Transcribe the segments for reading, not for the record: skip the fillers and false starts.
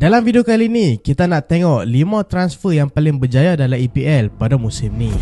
Dalam video kali ni, kita nak tengok 5 transfer yang paling berjaya dalam EPL pada musim ni.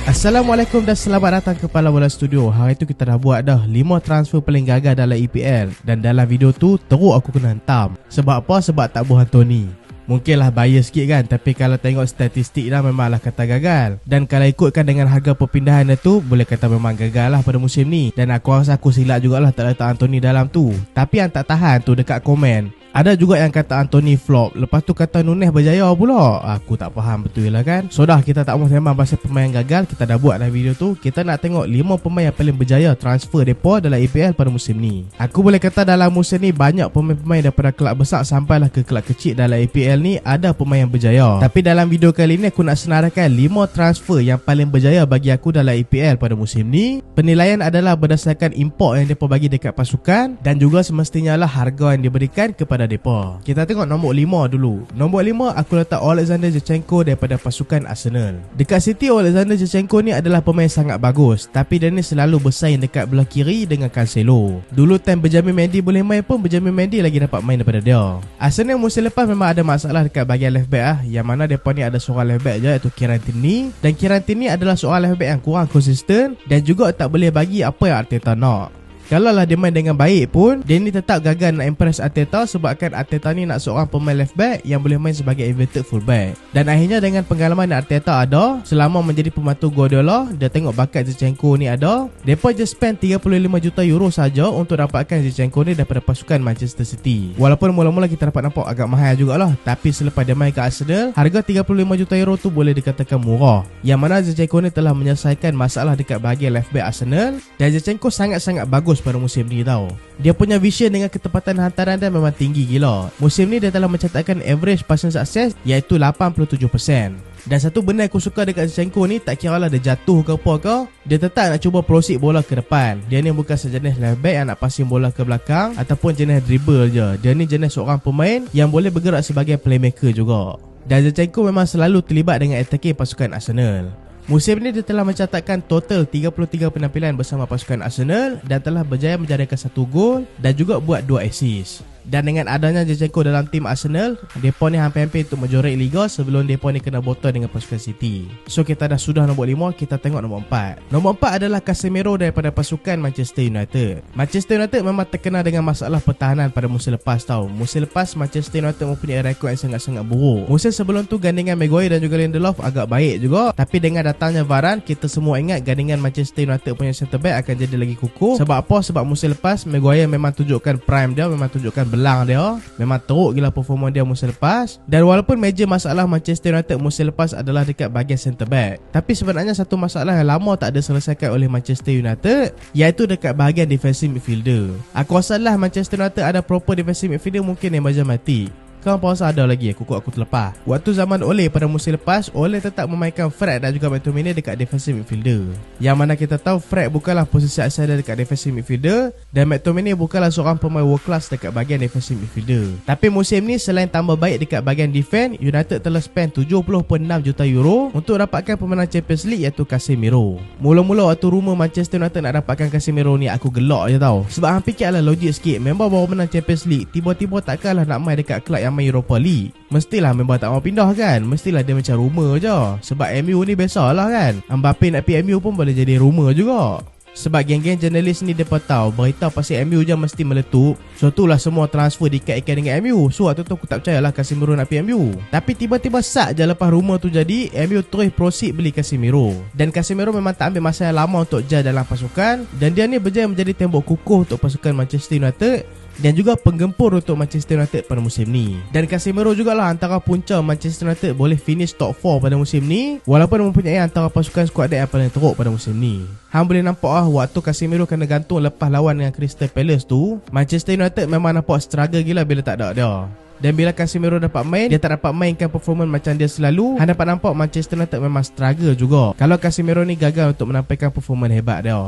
Assalamualaikum dan selamat datang ke Pala Bola Studio. Hari tu kita dah buat dah 5 transfer paling gagal dalam EPL. Dan dalam video tu, teruk aku kena hentam. Sebab apa? Sebab tak buat Anthony. Mungkinlah bias sikit kan, tapi kalau tengok statistik dah memanglah kata gagal. Dan kalau ikutkan dengan harga perpindahan tu, boleh kata memang gagal lah pada musim ni. Dan aku rasa aku silap jugalah tak letak Anthony dalam tu. Tapi yang tak tahan tu dekat komen, ada juga yang kata Anthony flop, lepas tu kata Nunez berjaya pula. Aku tak faham betul lah kan. So dah, kita tak mau sembang pasal pemain gagal. Kita dah buat dalam video tu. Kita nak tengok 5 pemain yang paling berjaya transfer depa dalam EPL pada musim ni. Aku boleh kata dalam musim ni banyak pemain-pemain daripada kelab besar sampailah ke kelab kecil dalam EPL ni ada pemain yang berjaya. Tapi dalam video kali ni aku nak senaraikan 5 transfer yang paling berjaya bagi aku dalam EPL pada musim ni. Penilaian adalah berdasarkan import yang depa bagi dekat pasukan dan juga semestinya lah harga yang diberikan kepada depa. Kita tengok nombor 5 dulu. Nombor 5 aku letak Alexander Zinchenko daripada pasukan Arsenal. Dekat City, Alexander Zinchenko ni adalah pemain sangat bagus, tapi dia ni selalu bersaing dekat belah kiri dengan Cancelo. Dulu time Benjamin Mendy boleh main pun Benjamin Mendy lagi dapat main daripada dia. Arsenal musim lepas memang ada masalah dekat bahagian left back yang mana depa ni ada seorang left back je, iaitu Kieran Tierney. Dan Kieran Tierney adalah seorang left back yang kurang konsisten dan juga tak boleh bagi apa yang Arteta nak. Kalau lah dia main dengan baik pun, dia ni tetap gagal nak impress Arteta sebabkan Arteta ni nak seorang pemain left back yang boleh main sebagai inverted full back. Dan akhirnya dengan pengalaman yang Arteta ada selama menjadi pembantu Guardiola, dia tengok bakat Zinchenko ni ada, depa je spend 35 juta euro saja untuk dapatkan Zinchenko ni daripada pasukan Manchester City. Walaupun mula-mula kita dapat nampak agak mahal jugalah, tapi selepas dia main ke Arsenal, harga 35 juta euro tu boleh dikatakan murah. Yang mana Zinchenko ni telah menyelesaikan masalah dekat bahagian left back Arsenal, dan Zinchenko sangat-sangat bagus pada musim ni tau. Dia punya vision dengan ketepatan hantaran dia memang tinggi gila. Musim ni dia telah mencatatkan average passing success iaitu 87%. Dan satu benda aku suka dekat Zinchenko ni, tak kira lah dia jatuh ke apa ke, dia tetap nak cuba proceed bola ke depan. Dia ni bukan sejenis left back yang nak passing bola ke belakang ataupun jenis dribble je. Dia ni jenis seorang pemain yang boleh bergerak sebagai playmaker juga. Dan Zinchenko memang selalu terlibat dengan attacking pasukan Arsenal. Musim ni dia telah mencatatkan total 33 penampilan bersama pasukan Arsenal dan telah berjaya menjadikan 1 gol dan juga buat 2 assist. Dan dengan adanya Zinchenko dalam tim Arsenal, depa ni hampir-hampir untuk menjorek Liga sebelum depa ni kena botol dengan pasukan City. So kita dah sudah nombor 5, kita tengok nombor 4. Nombor 4 adalah Casemiro daripada pasukan Manchester United. Manchester United memang terkenal dengan masalah pertahanan pada musim lepas tau. Musim lepas Manchester United mempunyai rekod yang sangat-sangat buruk. Musim sebelum tu gandingan Maguire dan juga Lindelof agak baik juga, tapi dengan datangnya Varane, kita semua ingat gandingan Manchester United punya centre back akan jadi lagi kukuh. Sebab apa? Sebab musim lepas Maguire memang tunjukkan prime dia, memang tunjukkan belang dia. Memang teruk gila performa dia musim lepas. Dan walaupun major masalah Manchester United musim lepas adalah dekat bahagian centre back, tapi sebenarnya satu masalah yang lama tak ada selesaikan oleh Manchester United, iaitu dekat bahagian defensive midfielder. Aku rasa lah Manchester United ada proper defensive midfielder mungkin Nemanja Matic. Kau puasa ada lagi aku terlepas. Waktu zaman Ole pada musim lepas, Ole tetap memainkan Fred dan juga McTominay dekat defensive midfielder. Yang mana kita tahu Fred bukanlah posisi asal dia dekat defensive midfielder dan McTominay bukanlah seorang pemain world class dekat bahagian defensive midfielder. Tapi musim ni selain tambah baik dekat bahagian defense, United telah spend 70.6 juta euro untuk dapatkan pemenang Champions League iaitu Casemiro. Mula-mula waktu rumor Manchester United nak dapatkan Casemiro ni, aku gelak je tau. Sebab hang fikirlah logik sikit, member baru menang Champions League, tiba-tiba takkanlah nak main dekat kelab yang main Europa League. Mestilah member tak mau pindah kan. Mestilah dia macam rumor je. Sebab MU ni biasalah kan, Mbappe nak pergi MU pun boleh jadi rumor juga. Sebab geng-geng jurnalis ni depa tahu berita pasal MU je mesti meletup. So itulah semua transfer dikait-ikat dengan MU. So waktu tu aku tak percayalah Casemiro nak pergi MU. Tapi tiba-tiba sat je lepas rumor tu jadi, MU terus proceed beli Casemiro. Dan Casemiro memang tak ambil masa yang lama untuk jar dalam pasukan, dan dia ni berjaya menjadi tembok kukuh untuk pasukan Manchester United dan juga penggempur untuk Manchester United pada musim ni. Dan Casemiro jugalah antara punca Manchester United boleh finish top 4 pada musim ni, walaupun mempunyai antara pasukan skuad yang paling teruk pada musim ni. Hang boleh nampak waktu Casemiro kena gantung lepas lawan dengan Crystal Palace tu, Manchester United memang nampak struggle gila bila tak ada dia. Dan bila Casemiro dapat main, dia tak dapat mainkan performance macam dia selalu. Hang dapat nampak Manchester United memang struggle juga kalau Casemiro ni gagal untuk menampilkan performance hebat dia.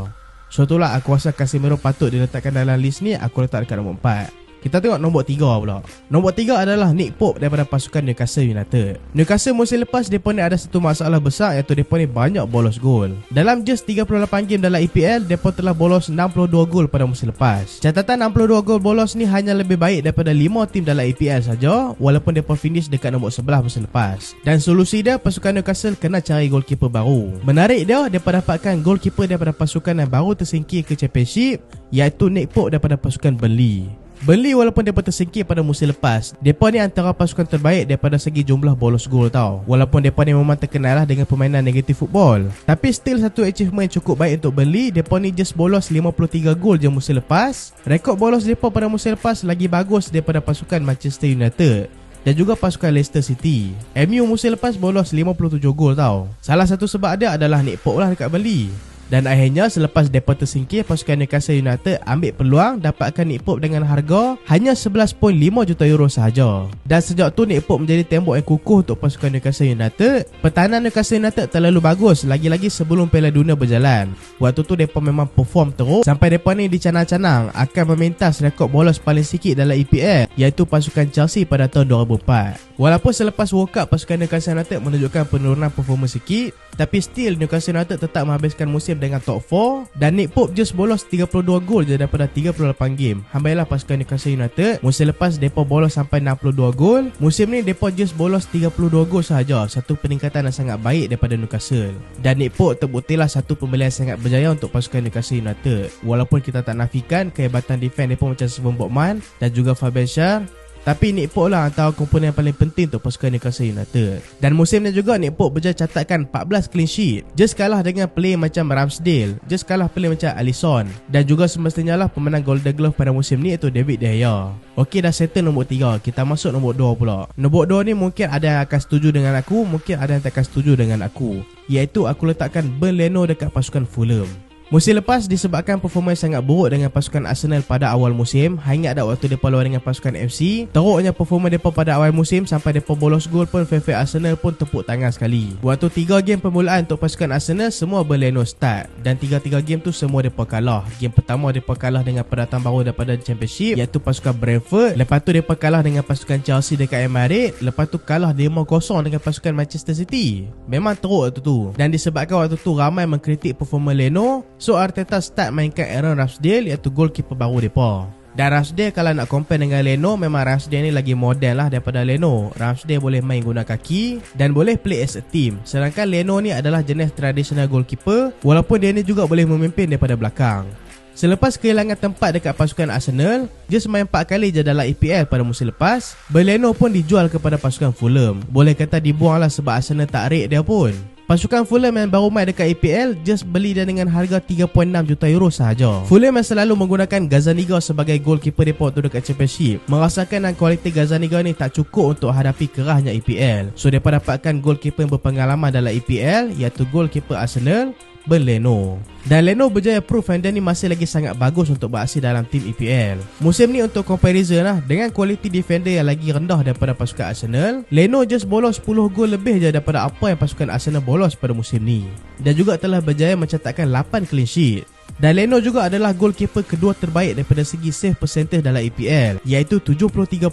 So itulah aku rasa Casemiro patut diletakkan dalam list ni. Aku letak dekat nombor 4. Kita tengok nombor 3 pula. Nombor 3 adalah Nick Pope daripada pasukan Newcastle United. Newcastle musim lepas mereka ni ada satu masalah besar, iaitu mereka ni banyak bolos gol. Dalam just 38 game dalam EPL, mereka telah bolos 62 gol pada musim lepas. Catatan 62 gol bolos ni hanya lebih baik daripada 5 tim dalam EPL saja, walaupun mereka finish dekat nombor 11 musim lepas. Dan solusi dia, pasukan Newcastle kena cari goalkeeper baru. Menarik dia, mereka dapatkan goalkeeper daripada pasukan yang baru tersingkir ke Championship, iaitu Nick Pope daripada pasukan Burnley. Burnley walaupun mereka tersingkir pada musim lepas, mereka ni antara pasukan terbaik daripada segi jumlah bolos gol tau. Walaupun mereka ni memang terkenal lah dengan permainan negatif football, tapi still satu achievement cukup baik untuk Burnley. Mereka ni just bolos 53 gol je musim lepas. Rekod bolos mereka pada musim lepas lagi bagus daripada pasukan Manchester United dan juga pasukan Leicester City. MU musim lepas bolos 57 gol tau. Salah satu sebab dia adalah Nick Pope lah dekat Burnley. Dan akhirnya selepas mereka tersingkir, pasukan Newcastle United ambil peluang dapatkan Nick Pope dengan harga hanya 11.5 juta euro sahaja. Dan sejak tu Nick Pope menjadi tembok yang kukuh untuk pasukan Newcastle United. Pertahanan Newcastle United terlalu bagus, lagi-lagi sebelum Piala Dunia berjalan. Waktu tu mereka memang perform teruk sampai mereka ni dicanang-canang akan memintas rekod bolos paling sikit dalam EPL, iaitu pasukan Chelsea pada tahun 2004. Walaupun selepas World Cup pasukan Newcastle United menunjukkan penurunan performa sikit, tapi still Newcastle United tetap menghabiskan musim dengan top 4. Dan Nick Pope just bolos 32 gol je daripada 38 game. Hambailah pasukan Newcastle United, musim lepas mereka bolos sampai 62 gol. Musim ni mereka just bolos 32 gol sahaja. Satu peningkatan yang sangat baik daripada Newcastle. Dan Nick Pope terbuktilah satu pembelian sangat berjaya untuk pasukan Newcastle United. Walaupun kita tak nafikan kehebatan defense mereka macam Steven Botman dan juga Fabian Schär, tapi Nick Pope lah antara komponen yang paling penting untuk pasukan Newcastle United. Dan musim ni juga Nick Pope berjaya catatkan 14 clean sheet. Just kalah dengan player macam Ramsdale, just kalah player macam Alisson, dan juga semestinya lah pemenang Golden Glove pada musim ni iaitu David De Gea. Okey, dah settle nombor 3. Kita masuk nombor 2 pula. Nombor 2 ni mungkin ada yang akan setuju dengan aku, mungkin ada yang tak akan setuju dengan aku, iaitu aku letakkan Bernd Leno dekat pasukan Fulham. Musim lepas disebabkan performance sangat buruk dengan pasukan Arsenal pada awal musim. Ingat tak waktu mereka lawan dengan pasukan FC? Teruknya performa mereka pada awal musim sampai mereka bolos gol pun fan Arsenal pun tepuk tangan sekali. Waktu 3 game permulaan untuk pasukan Arsenal, semua Bernd Leno start. Dan 3-3 game tu semua mereka kalah. Game pertama mereka kalah dengan pendatang baru daripada Championship, iaitu pasukan Brentford. Lepas tu mereka kalah dengan pasukan Chelsea dekat Emirates. Lepas tu kalah 5-0 dengan pasukan Manchester City. Memang teruk waktu tu. Dan disebabkan waktu tu ramai mengkritik performa Leno, so Arteta start mainkan Aaron Ramsdale, iaitu goalkeeper baru mereka. Dan Ramsdale kalau nak compare dengan Leno, memang Ramsdale ni lagi modern lah daripada Leno. Ramsdale boleh main guna kaki dan boleh play as a team. Sedangkan Leno ni adalah jenis traditional goalkeeper, walaupun dia ni juga boleh memimpin daripada belakang. Selepas kehilangan tempat dekat pasukan Arsenal, just main 4 kali je dalam EPL pada musim lepas, Bernd Leno pun dijual kepada pasukan Fulham. Boleh kata dibuang lah sebab Arsenal tak rate dia pun. Pasukan Fulham yang baru main dekat EPL just beli dia dengan harga 3.6 juta euro sahaja. Fulham yang selalu menggunakan Gazzaniga sebagai goalkeeper mereka waktu dekat Championship, merasakan kualiti Gazzaniga ni tak cukup untuk hadapi kerahnya EPL. So mereka dapatkan goalkeeper yang berpengalaman dalam EPL, iaitu goalkeeper Arsenal, Bernd Leno. Dan Leno berjaya proof yang dia ni masih lagi sangat bagus untuk beraksi dalam tim EPL. Musim ni untuk comparison lah, dengan kualiti defender yang lagi rendah daripada pasukan Arsenal, Leno just bolos 10 gol lebih je daripada apa yang pasukan Arsenal bolos pada musim ni. Dan juga telah berjaya mencatatkan 8 clean sheet. Dan Leno juga adalah goalkeeper kedua terbaik daripada segi save percentage dalam EPL, iaitu 73.8%.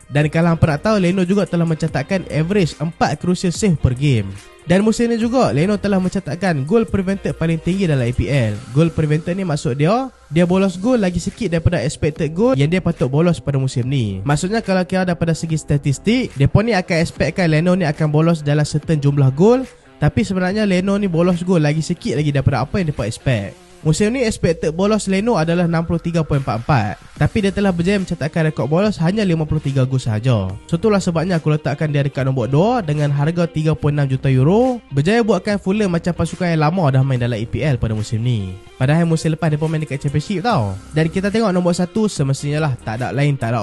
Dan kalau hangpa nak tahu, Leno juga telah mencatatkan average 4 crucial save per game. Dan musim ni juga Leno telah mencatatkan goal prevented paling tinggi dalam EPL. Goal prevented ni maksud dia bolos gol lagi sikit daripada expected goal yang dia patut bolos pada musim ni. Maksudnya kalau kira daripada segi statistik, depa ni akan expectkan Leno ni akan bolos dalam certain jumlah gol, tapi sebenarnya Leno ni bolos gol lagi sikit lagi daripada apa yang depa expect. Musim ni expected bolos Leno adalah 63.44, tapi dia telah berjaya mencatatkan rekod bolos hanya 53 gol sahaja. So itulah sebabnya aku letakkan dia dekat nombor 2 dengan harga 3.6 juta euro. Berjaya buatkan Fulham macam pasukan yang lama dah main dalam EPL pada musim ni. Padahal musim lepas dia pun main dekat Championship tau. Dan kita tengok nombor 1, semestinya lah tak ada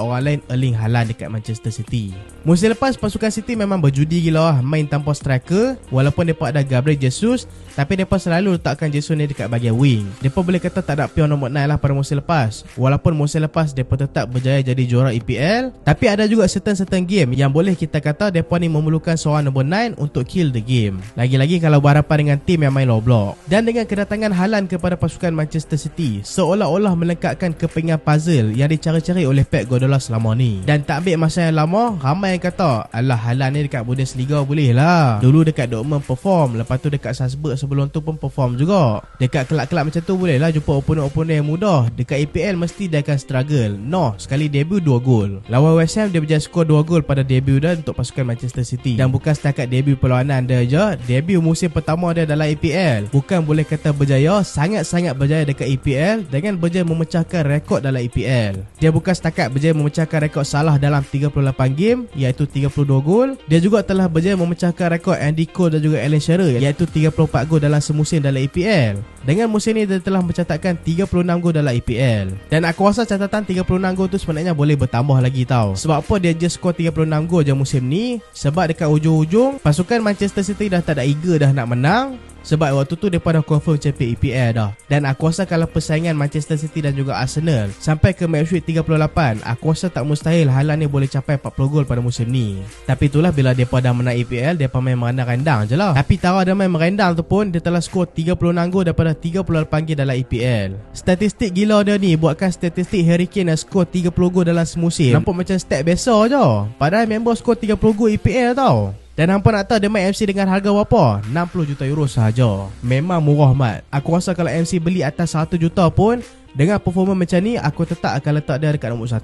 orang lain, Erling Haaland dekat Manchester City. Musim lepas pasukan City memang berjudi gila lah main tanpa striker. Walaupun mereka ada Gabriel Jesus, tapi mereka selalu letakkan Jesus ni dekat bahagian wing. Depa boleh kata tak ada pion nombor 9 lah pada musim lepas. Walaupun musim lepas depa tetap berjaya jadi juara EPL, tapi ada juga certain game yang boleh kita kata depa ni memerlukan seorang nombor 9 untuk kill the game. Lagi-lagi kalau berhadapan dengan tim yang main low block. Dan dengan kedatangan Haaland kepada pasukan Manchester City, seolah-olah melengkapkan kepingan puzzle yang dicari-cari oleh Pep Guardiola selama ni. Dan tak ambil masa yang lama, ramai yang kata, alah Haaland ni dekat Bundesliga boleh lah. Dulu dekat Dortmund perform, lepas tu dekat Salzburg sebelum tu pun perform juga. Dekat kelab-kelab macam tu boleh lah jumpa opponent yang mudah. Dekat EPL mesti dia akan struggle. No, sekali debut 2 gol. Lawan West Ham dia berjaya skor 2 gol pada debut dia untuk pasukan Manchester City. Dan bukan setakat debut perlawanan dia je, debut musim pertama dia dalam EPL bukan boleh kata berjaya, sangat-sangat berjaya dekat EPL dengan berjaya memecahkan rekod dalam EPL. Dia bukan setakat berjaya memecahkan rekod Salah dalam 38 game iaitu 32 gol, dia juga telah berjaya memecahkan rekod Andy Cole dan juga Alan Shearer iaitu 34 gol dalam semusim dalam EPL. Dengan musim ni dia telah mencatatkan 36 gol dalam EPL. Dan aku rasa catatan 36 gol tu sebenarnya boleh bertambah lagi tau. Sebab apa dia just skor 36 gol je musim ni? Sebab dekat hujung-hujung pasukan Manchester City dah tak ada eager dah nak menang. Sebab waktu tu mereka dah confirm champion EPL dah. Dan aku rasa kalau persaingan Manchester City dan juga Arsenal sampai ke match week 38, aku rasa tak mustahil Haaland ni boleh capai 40 gol pada musim ni. Tapi itulah bila mereka dah menang EPL, mereka main merendang-rendang je lah. Tapi tahu dia main merendang tu pun, dia telah skor 36 gol daripada 38 game dalam EPL. Statistik gila dia ni buatkan statistik Harry Kane yang skor 30 gol dalam semusim nampak macam stat biasa je. Padahal member skor 30 gol EPL tau. Dan hampa nak tahu dia main MC dengan harga berapa? 60 juta euro sahaja. Memang murah mat. Aku rasa kalau MC beli atas 1 juta pun, dengan performa macam ni, aku tetap akan letak dia dekat nombor 1.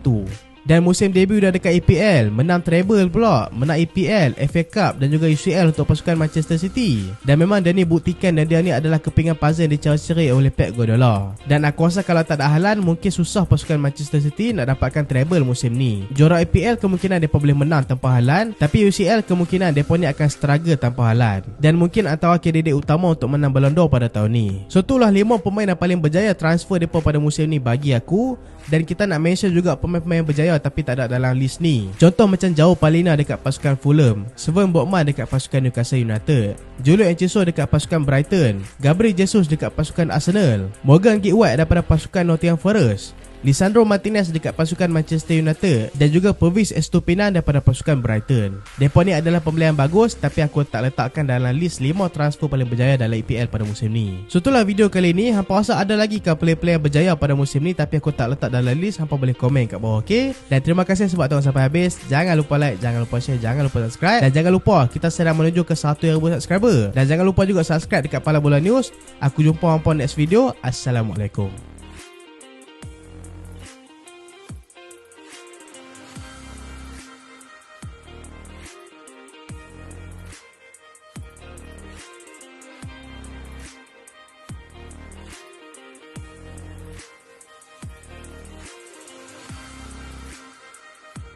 Dan musim debut dah dekat EPL, menang treble pula, menang EPL, FA Cup dan juga UCL untuk pasukan Manchester City. Dan memang dia ni buktikan dan dia ni adalah kepingan puzzle yang dicari-cari oleh Pep Guardiola. Dan aku rasa kalau tak ada Haaland, mungkin susah pasukan Manchester City nak dapatkan treble musim ni. Juara EPL kemungkinan mereka boleh menang tanpa Haaland, tapi UCL kemungkinan mereka ni akan struggle tanpa Haaland. Dan mungkin antara kandidat utama untuk menang Ballon d'Or pada tahun ni. So itulah 5 pemain yang paling berjaya transfer mereka pada musim ni bagi aku. Dan kita nak mention juga pemain-pemain yang berjaya tapi tak ada dalam list ni. Contoh macam João Palhinha dekat pasukan Fulham, Sven Botman dekat pasukan Newcastle United, Julian Enciso dekat pasukan Brighton, Gabriel Jesus dekat pasukan Arsenal, Morgan Gittwatt daripada pasukan Nottingham Forest, Lisandro Martinez dekat pasukan Manchester United dan juga Pervis Estupinan daripada pasukan Brighton. Mereka ni adalah pembelian bagus tapi aku tak letakkan dalam list 5 transfer paling berjaya dalam EPL pada musim ni. So itulah video kali ni. Hampa rasa ada lagi ke player-player berjaya pada musim ni tapi aku tak letak dalam list? Hampa boleh komen kat bawah, ok? Dan terima kasih sebab tengok sampai habis. Jangan lupa like, jangan lupa share, jangan lupa subscribe. Dan jangan lupa kita sedang menuju ke 1,000 subscriber. Dan jangan lupa juga subscribe dekat Pala Bola News. Aku jumpa hampa next video. Assalamualaikum.